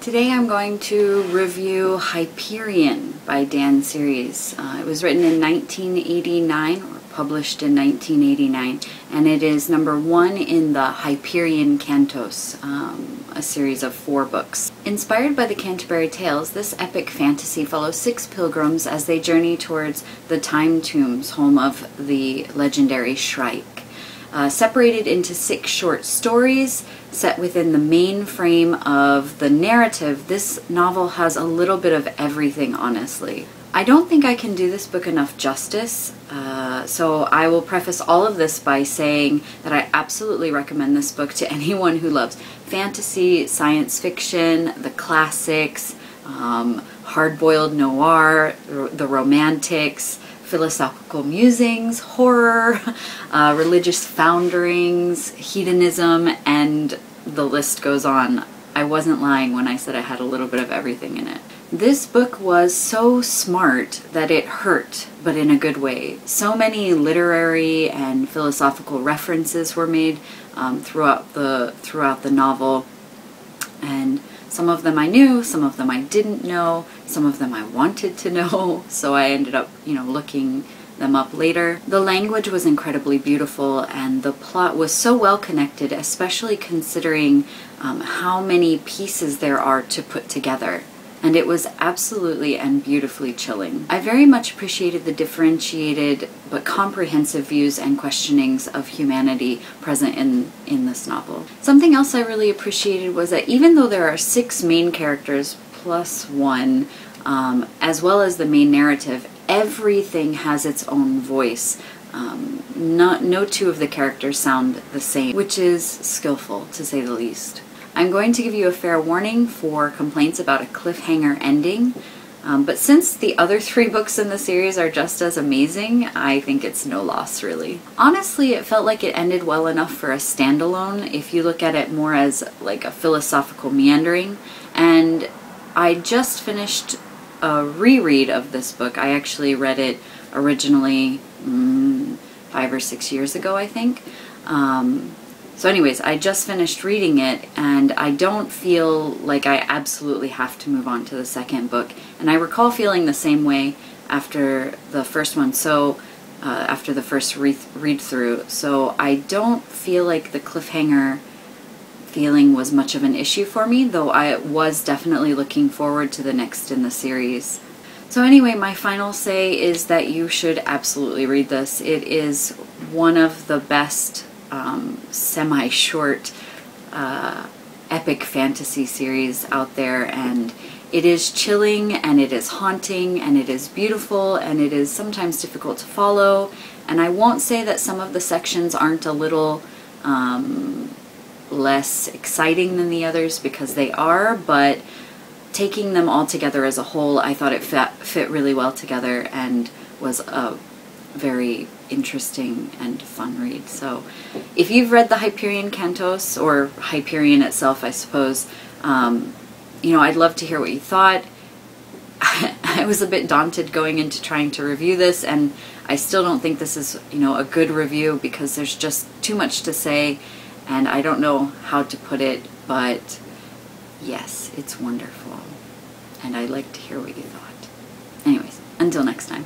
Today I'm going to review Hyperion by Dan Series. It was written in 1989, or published in 1989, and it is number 1 in the Hyperion Cantos, a series of 4 books. Inspired by the Canterbury Tales, this epic fantasy follows 6 pilgrims as they journey towards the Time Tombs, home of the legendary Shrike. Separated into 6 short stories set within the main frame of the narrative, this novel has a little bit of everything, honestly. I don't think I can do this book enough justice, so I will preface all of this by saying that I absolutely recommend this book to anyone who loves fantasy, science fiction, the classics, hard-boiled noir, the romantics, philosophical musings, horror, religious founderings, hedonism, and the list goes on. I wasn't lying when I said I had a little bit of everything in it. This book was so smart that it hurt, but in a good way. So many literary and philosophical references were made throughout the novel, and some of them I knew, some of them I didn't know, some of them I wanted to know, so I ended up, looking them up later. The language was incredibly beautiful, and the plot was so well connected, especially considering how many pieces there are to put together. And it was absolutely and beautifully chilling. I very much appreciated the differentiated but comprehensive views and questionings of humanity present in this novel. Something else I really appreciated was that even though there are 6 main characters plus 1, as well as the main narrative, everything has its own voice. No 2 of the characters sound the same, which is skillful, to say the least. I'm going to give you a fair warning for complaints about a cliffhanger ending, but since the other 3 books in the series are just as amazing, I think it's no loss, really. Honestly, it felt like it ended well enough for a standalone if you look at it more as like a philosophical meandering, and I just finished a reread of this book. I actually read it originally 5 or 6 years ago, I think. So anyways, I just finished reading it, and I don't feel like I absolutely have to move on to the second book. And I recall feeling the same way after the first one, so after the first read through. So I don't feel like the cliffhanger feeling was much of an issue for me, though I was definitely looking forward to the next in the series. So anyway, my final say is that you should absolutely read this. It is one of the best semi-short epic fantasy series out there, and it is chilling, and it is haunting, and it is beautiful, and it is sometimes difficult to follow. And I won't say that some of the sections aren't a little less exciting than the others, because they are, but taking them all together as a whole, I thought it fit really well together and was a very interesting and fun read. So if you've read the Hyperion Cantos, or Hyperion itself, I suppose, I'd love to hear what you thought. I was a bit daunted going into trying to review this, and I still don't think this is, a good review, because there's just too much to say, and I don't know how to put it, but yes, it's wonderful, and I'd like to hear what you thought. Anyways, until next time.